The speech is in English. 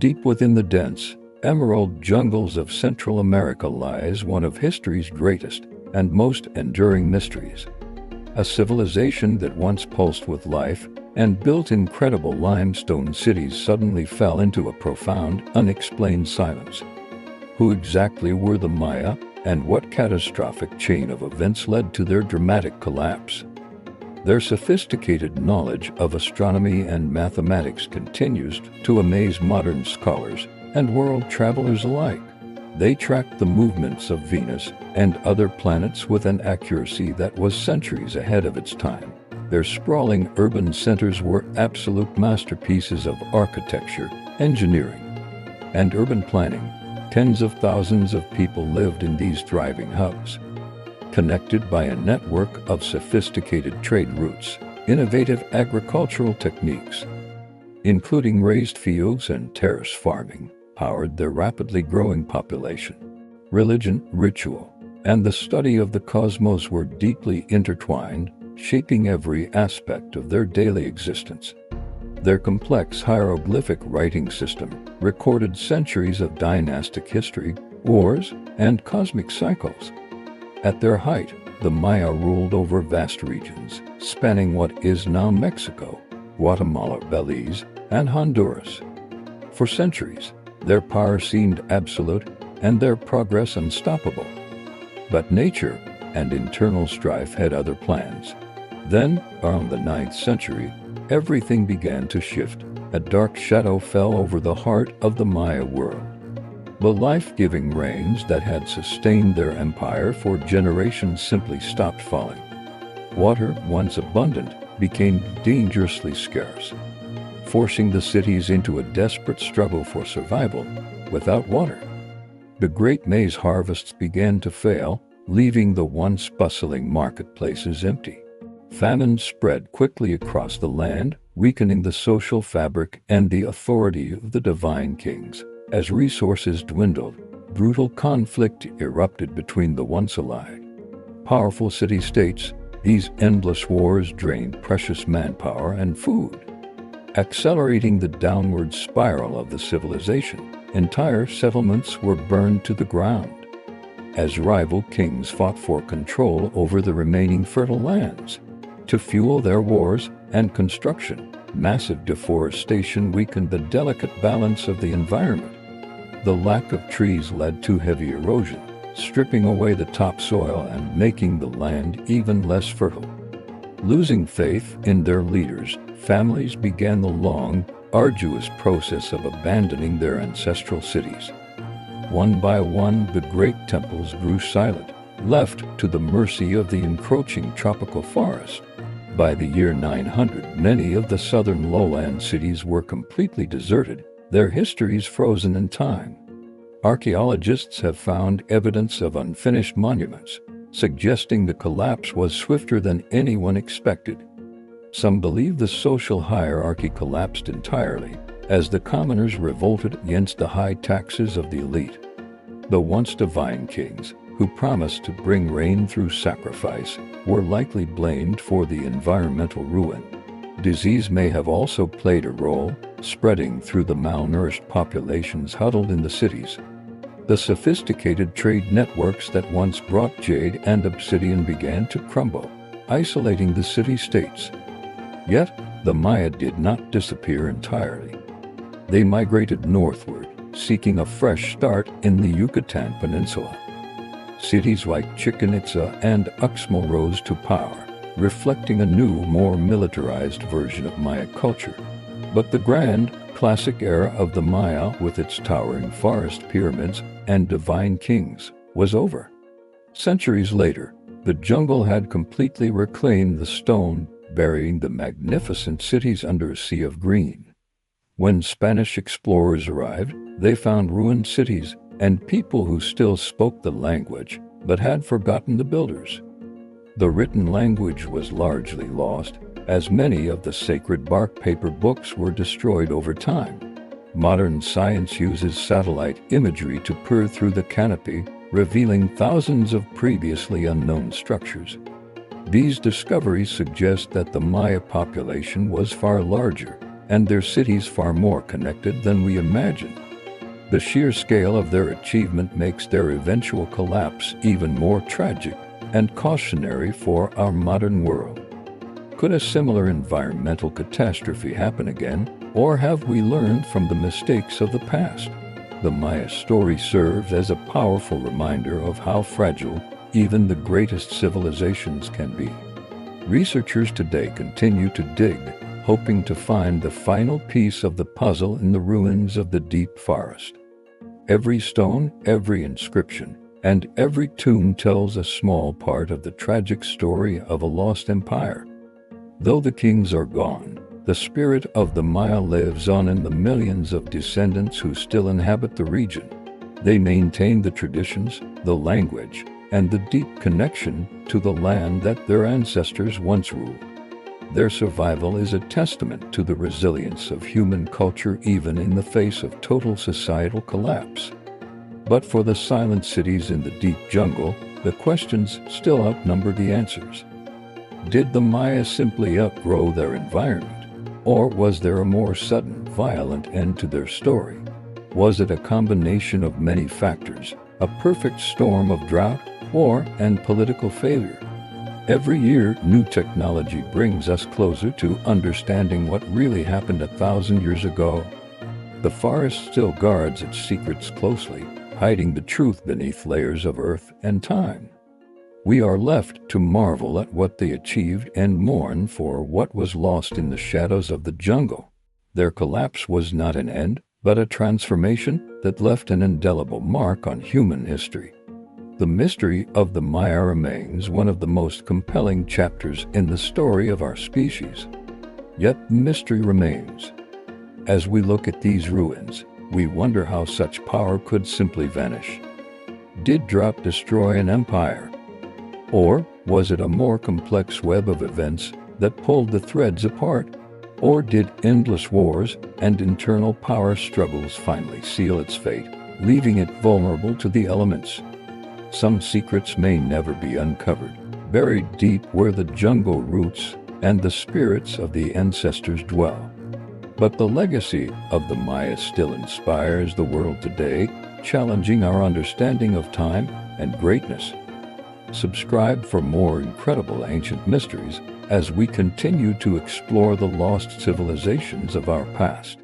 Deep within the dense, emerald jungles of Central America lies one of history's greatest and most enduring mysteries. A civilization that once pulsed with life and built incredible limestone cities suddenly fell into a profound, unexplained silence. Who exactly were the Maya, and what catastrophic chain of events led to their dramatic collapse? Their sophisticated knowledge of astronomy and mathematics continues to amaze modern scholars and world travelers alike. They tracked the movements of Venus and other planets with an accuracy that was centuries ahead of its time. Their sprawling urban centers were absolute masterpieces of architecture, engineering, and urban planning. Tens of thousands of people lived in these thriving hubs, connected by a network of sophisticated trade routes, innovative agricultural techniques, including raised fields and terrace farming, powered their rapidly growing population. Religion, ritual, and the study of the cosmos were deeply intertwined, shaping every aspect of their daily existence. Their complex hieroglyphic writing system recorded centuries of dynastic history, wars, and cosmic cycles. At their height, the Maya ruled over vast regions, spanning what is now Mexico, Guatemala, Belize, and Honduras. For centuries, their power seemed absolute and their progress unstoppable. But nature and internal strife had other plans. Then, around the 9th century, everything began to shift. A dark shadow fell over the heart of the Maya world. The life-giving rains that had sustained their empire for generations simply stopped falling. Water, once abundant, became dangerously scarce, forcing the cities into a desperate struggle for survival without water. The great maize harvests began to fail, leaving the once bustling marketplaces empty. Famine spread quickly across the land, weakening the social fabric and the authority of the divine kings. As resources dwindled, brutal conflict erupted between the once allied, powerful city-states. These endless wars drained precious manpower and food, accelerating the downward spiral of the civilization. Entire settlements were burned to the ground as rival kings fought for control over the remaining fertile lands. To fuel their wars and construction, massive deforestation weakened the delicate balance of the environment. The lack of trees led to heavy erosion, stripping away the topsoil and making the land even less fertile. Losing faith in their leaders, families began the long, arduous process of abandoning their ancestral cities. One by one, the great temples grew silent, left to the mercy of the encroaching tropical forest. By the year 900, many of the southern lowland cities were completely deserted, their histories frozen in time. Archaeologists have found evidence of unfinished monuments, suggesting the collapse was swifter than anyone expected. Some believe the social hierarchy collapsed entirely, as the commoners revolted against the high taxes of the elite. The once divine kings, who promised to bring rain through sacrifice, were likely blamed for the environmental ruin. Disease may have also played a role, spreading through the malnourished populations huddled in the cities. The sophisticated trade networks that once brought jade and obsidian began to crumble, isolating the city-states. Yet, the Maya did not disappear entirely. They migrated northward, seeking a fresh start in the Yucatan Peninsula. Cities like Chichen, Itza, and Uxmal rose to power, reflecting a new, more militarized version of Maya culture. But the grand, classic era of the Maya, with its towering forest pyramids and divine kings, was over. Centuries later, the jungle had completely reclaimed the stone, burying the magnificent cities under a sea of green. When Spanish explorers arrived, they found ruined cities and people who still spoke the language, but had forgotten the builders. The written language was largely lost, as many of the sacred bark paper books were destroyed over time. Modern science uses satellite imagery to peer through the canopy, revealing thousands of previously unknown structures. These discoveries suggest that the Maya population was far larger, and their cities far more connected than we imagined. The sheer scale of their achievement makes their eventual collapse even more tragic and cautionary for our modern world. Could a similar environmental catastrophe happen again, or have we learned from the mistakes of the past? The Maya story serves as a powerful reminder of how fragile even the greatest civilizations can be. Researchers today continue to dig, hoping to find the final piece of the puzzle in the ruins of the deep forest. Every stone, every inscription, and every tomb tells a small part of the tragic story of a lost empire. Though the kings are gone, the spirit of the Maya lives on in the millions of descendants who still inhabit the region. They maintain the traditions, the language, and the deep connection to the land that their ancestors once ruled. Their survival is a testament to the resilience of human culture even in the face of total societal collapse. But for the silent cities in the deep jungle, the questions still outnumber the answers. Did the Maya simply outgrow their environment? Or was there a more sudden, violent end to their story? Was it a combination of many factors, a perfect storm of drought, war, and political failure? Every year, new technology brings us closer to understanding what really happened 1,000 years ago. The forest still guards its secrets closely, hiding the truth beneath layers of earth and time. We are left to marvel at what they achieved and mourn for what was lost in the shadows of the jungle. Their collapse was not an end, but a transformation that left an indelible mark on human history. The mystery of the Maya remains one of the most compelling chapters in the story of our species. Yet the mystery remains. As we look at these ruins, we wonder how such power could simply vanish. Did drought destroy an empire? Or was it a more complex web of events that pulled the threads apart? Or did endless wars and internal power struggles finally seal its fate, leaving it vulnerable to the elements? Some secrets may never be uncovered, buried deep where the jungle roots and the spirits of the ancestors dwell. But the legacy of the Maya still inspires the world today, challenging our understanding of time and greatness. Subscribe for more incredible ancient mysteries as we continue to explore the lost civilizations of our past.